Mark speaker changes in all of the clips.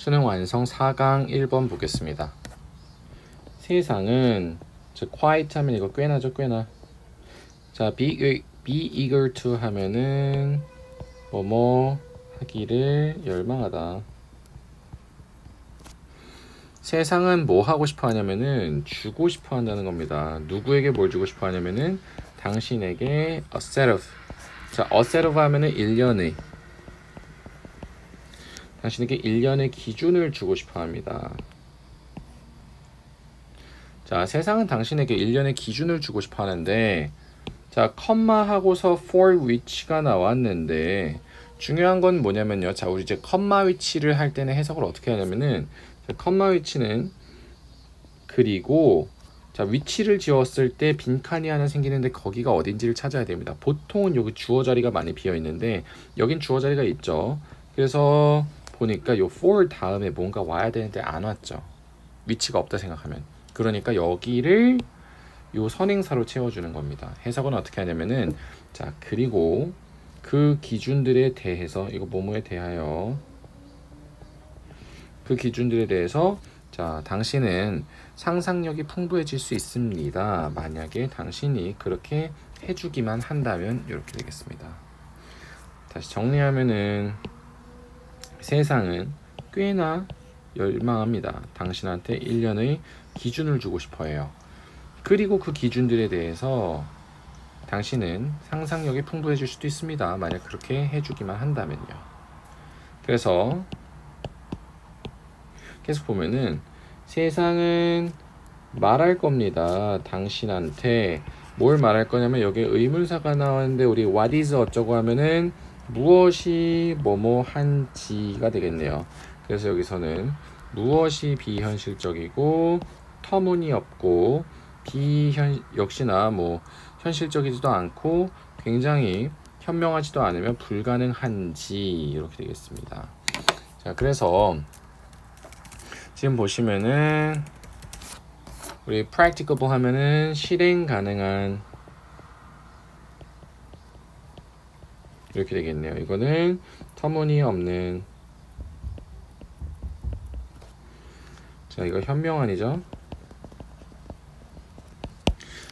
Speaker 1: 수능 완성 4강 1번 보겠습니다. 세상은 quiet 하면 이거 꽤나죠, 꽤나. 자, be eager to 하면은 뭐뭐 하기를 열망하다. 세상은 뭐 하고 싶어 하냐면은 주고 싶어 한다는 겁니다. 누구에게 뭘 주고 싶어 하냐면은 당신에게 a set of. 자, a set of 하면은 1년의, 당신에게 1년의 기준을 주고 싶어 합니다. 자, 세상은 당신에게 1년의 기준을 주고 싶어 하는데, 자, 컴마 하고서 for which가 나왔는데, 중요한 건 뭐냐면요. 자, 우리 이제 컴마 위치를 할 때는 해석을 어떻게 하냐면은, 자, 컴마 위치는 그리고 자, 위치를 지웠을 때 빈칸이 하나 생기는데 거기가 어딘지를 찾아야 됩니다. 보통은 여기 주어 자리가 많이 비어 있는데 여긴 주어 자리가 있죠. 그래서 보니까 요 for 다음에 뭔가 와야 되는데 안 왔죠. 위치가 없다 생각하면. 그러니까 여기를 요 선행사로 채워주는 겁니다. 해석은 어떻게 하냐면은, 자, 그리고 그 기준들에 대해서, 이거 뭐뭐에 대하여, 그 기준들에 대해서, 자, 당신은 상상력이 풍부해질 수 있습니다. 만약에 당신이 그렇게 해주기만 한다면 이렇게 되겠습니다. 다시 정리하면은, 세상은 꽤나 열망합니다. 당신한테 1년의 기준을 주고 싶어 해요. 그리고 그 기준들에 대해서 당신은 상상력이 풍부해질 수도 있습니다. 만약 그렇게 해주기만 한다면요. 그래서 계속 보면은 세상은 말할 겁니다. 당신한테 뭘 말할 거냐면 여기에 의문사가 나왔는데 우리 what is 어쩌고 하면은 무엇이 뭐뭐 한지가 되겠네요. 그래서 여기서는 무엇이 비현실적이고 터무니없고 역시나 뭐 현실적이지도 않고 굉장히 현명하지도 않으면 불가능한지 이렇게 되겠습니다. 자, 그래서 지금 보시면은 우리 practicable 하면은 실행 가능한 이렇게 되겠네요. 이거는 터무니없는, 자, 이거 현명한이죠.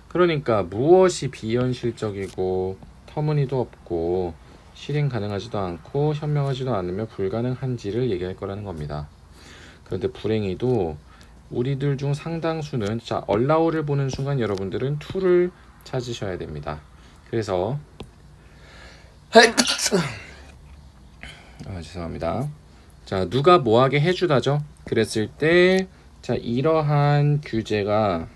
Speaker 1: 그러니까 무엇이 비현실적이고 터무니도 없고 실행 가능하지도 않고 현명하지도 않으면 불가능한지를 얘기할 거라는 겁니다. 그런데 불행히도 우리들 중 상당수는, 자, allow를 보는 순간 여러분들은 to를 찾으셔야 됩니다. 그래서 죄송합니다. 자, 누가 뭐하게 해주다죠? 그랬을 때, 자, 이러한 규제가,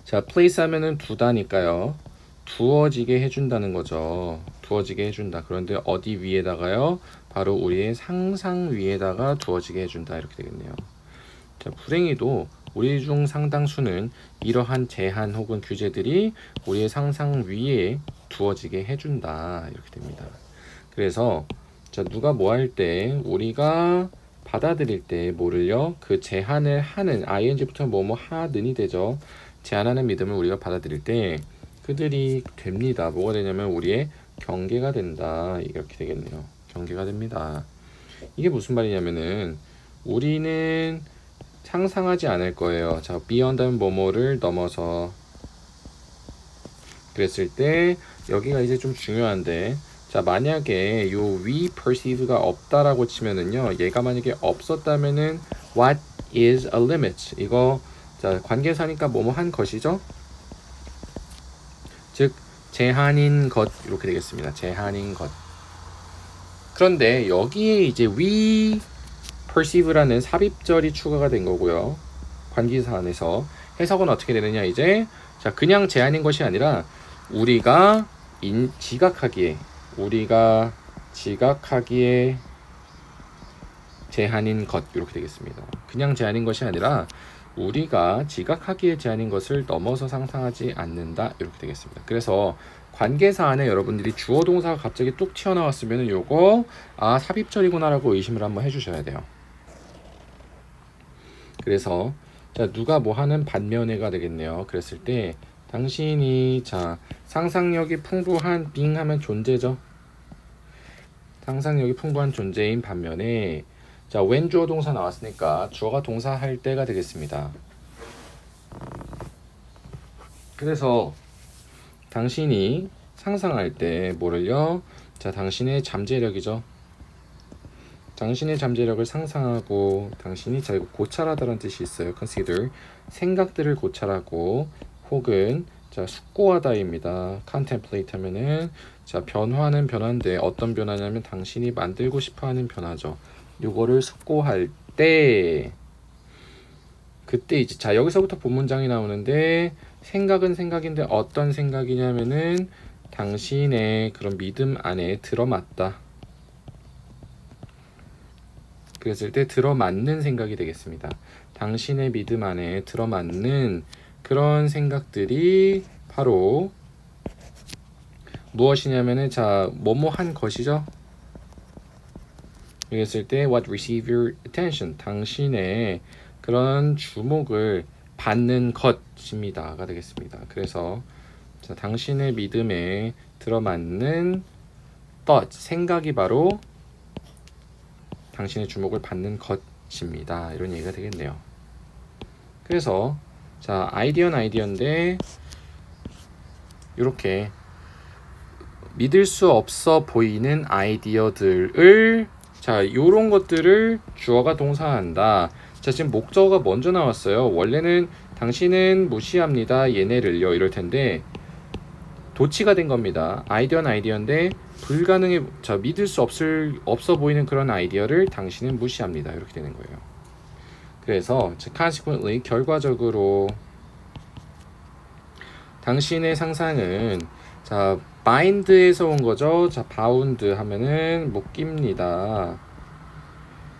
Speaker 1: 자, place 하면은 두다니까요. 두어지게 해준다는 거죠. 두어지게 해준다. 그런데 어디 위에다가요? 바로 우리의 상상 위에다가 두어지게 해준다. 이렇게 되겠네요. 자, 불행히도 우리 중 상당수는 이러한 제한 혹은 규제들이 우리의 상상 위에 두어지게 해준다. 이렇게 됩니다. 그래서 자, 누가 뭐 할 때 우리가 받아들일 때 뭐를요? 그 제한을 하는 ing부터 뭐뭐 하는이 되죠. 제한하는 믿음을 우리가 받아들일 때 그들이 됩니다. 뭐가 되냐면 우리의 경계가 된다. 이렇게 되겠네요. 경계가 됩니다. 이게 무슨 말이냐면은 우리는 상상하지 않을 거예요. 자, beyond 하면 뭐뭐를 넘어서, 그랬을 때 여기가 이제 좀 중요한데, 자, 만약에 요 we perceive가 없다라고 치면은요, 얘가 만약에 없었다면은 what is a limit, 이거 자, 관계사니까 뭐뭐 한 것이죠. 즉 제한인 것 이렇게 되겠습니다. 제한인 것. 그런데 여기에 이제 we perceive라는 삽입절이 추가가 된 거고요. 관계사 안에서 해석은 어떻게 되느냐, 이제 자, 그냥 제한인 것이 아니라 우리가 지각하기에 제한인 것 이렇게 되겠습니다. 그냥 제한인 것이 아니라 우리가 지각하기에 제한인 것을 넘어서 상상하지 않는다 이렇게 되겠습니다. 그래서 관계사 안에 여러분들이 주어 동사가 갑자기 뚝 튀어나왔으면 요거 삽입절이구나 라고 의심을 한번 해주셔야 돼요. 그래서 자, 누가 뭐 하는 반면에가 되겠네요. 그랬을 때 당신이, 자, 상상력이 풍부한 being 하면 존재죠. 상상력이 풍부한 존재인 반면에 자, when 주어 동사 나왔으니까 주어가 동사 할 때가 되겠습니다. 그래서 당신이 상상할 때 뭐를요? 자, 당신의 잠재력이죠. 당신의 잠재력을 상상하고 당신이 자, 이거 고찰하다라는 뜻이 있어요. consider 생각들을 고찰하고 혹은 자, 숙고하다입니다. contemplate 하면은 자, 변화는 변화인데 어떤 변화냐면 당신이 만들고 싶어하는 변화죠. 요거를 숙고할 때 그때 이제 자, 여기서부터 본 문장이 나오는데 생각은 생각인데 어떤 생각이냐면은 당신의 그런 믿음 안에 들어맞다. 그랬을 때 들어맞는 생각이 되겠습니다. 당신의 믿음 안에 들어맞는 그런 생각들이 바로 무엇이냐면은 자, 뭐뭐한 것이죠. 그랬을 때 what receive your attention 당신의 그런 주목을 받는 것입니다가 되겠습니다. 그래서 자, 당신의 믿음에 들어맞는 thought 생각이 바로 당신의 주목을 받는 것입니다. 이런 얘기가 되겠네요. 그래서 자, 아이디어는 아이디어인데 이렇게 믿을 수 없어 보이는 아이디어들을 자, 요런 것들을 주어가 동사한다. 자, 지금 목적어가 먼저 나왔어요. 원래는 당신은 무시합니다. 얘네를요. 이럴 텐데 도치가 된 겁니다. 아이디어는 아이디어인데 불가능해 자, 믿을 수 없어 보이는 그런 아이디어를 당신은 무시합니다. 이렇게 되는 거예요. 그래서 consequently 결과적으로 당신의 상상은 자, bind에서 온 거죠. 자, bound 하면은 묶입니다.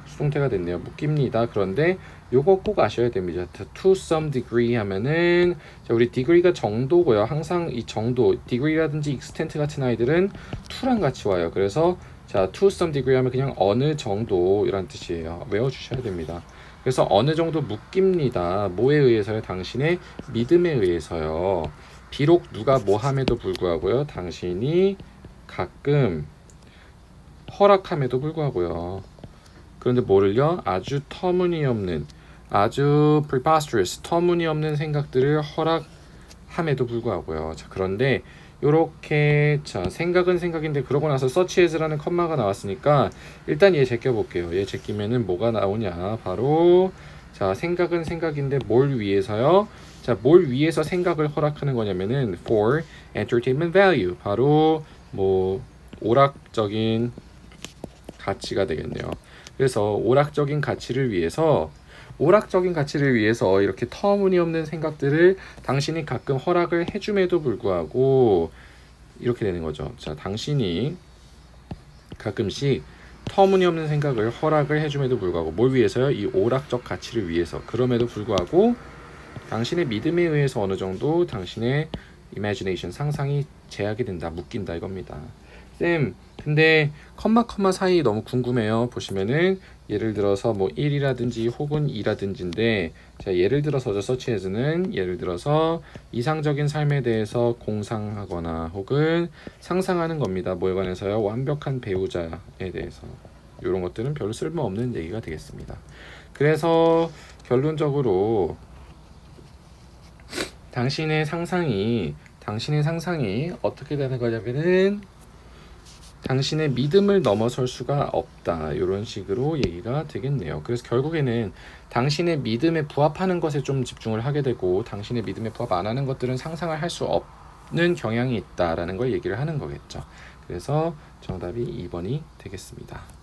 Speaker 1: 수동태가 됐네요. 묶입니다. 그런데 요거 꼭 아셔야 됩니다. to some degree 하면은 자, 우리 degree가 정도고요. 항상 이 정도, degree라든지 extent 같은 아이들은 to랑 같이 와요. 그래서 자, to some degree 하면 그냥 어느 정도 이란 뜻이에요. 외워주셔야 됩니다. 그래서 어느 정도 묶입니다. 뭐에 의해서요? 당신의 믿음에 의해서요. 비록 누가 뭐 함에도 불구하고요. 당신이 가끔 허락함에도 불구하고요. 그런데 뭐를요? 아주 터무니없는 아주 preposterous 터무니없는 생각들을 허락함에도 불구하고요. 자, 그런데 요렇게 자, 생각은 생각인데 그러고 나서 such as라는 컴마가 나왔으니까 일단 얘 제껴볼게요. 얘 제끼면은 뭐가 나오냐? 바로 자, 생각은 생각인데 뭘 위해서요? 자, 뭘 위해서 생각을 허락하는 거냐면은 for entertainment value 바로 뭐 오락적인 가치가 되겠네요. 그래서 오락적인 가치를 위해서 이렇게 터무니없는 생각들을 당신이 가끔 허락을 해줌에도 불구하고 이렇게 되는 거죠. 자, 당신이 가끔씩 터무니없는 생각을 허락을 해줌에도 불구하고 뭘 위해서요? 이 오락적 가치를 위해서. 그럼에도 불구하고 당신의 믿음에 의해서 어느 정도 당신의 imagination 상상이 제약이 된다, 묶인다 이겁니다. 쌤, 근데 컴마 사이 너무 궁금해요. 보시면은 예를 들어서 뭐 1이라든지 혹은 2라든지인데 자, 예를 들어서 such as는 예를 들어서 이상적인 삶에 대해서 공상하거나 혹은 상상하는 겁니다. 뭐에 관해서요? 완벽한 배우자에 대해서. 이런 것들은 별로 쓸모없는 얘기가 되겠습니다. 그래서 결론적으로 당신의 상상이 어떻게 되는 거냐면은 당신의 믿음을 넘어설 수가 없다. 이런 식으로 얘기가 되겠네요. 그래서 결국에는 당신의 믿음에 부합하는 것에 좀 집중을 하게 되고 당신의 믿음에 부합 안 하는 것들은 상상을 할 수 없는 경향이 있다라는 걸 얘기를 하는 거겠죠. 그래서 정답이 2번이 되겠습니다.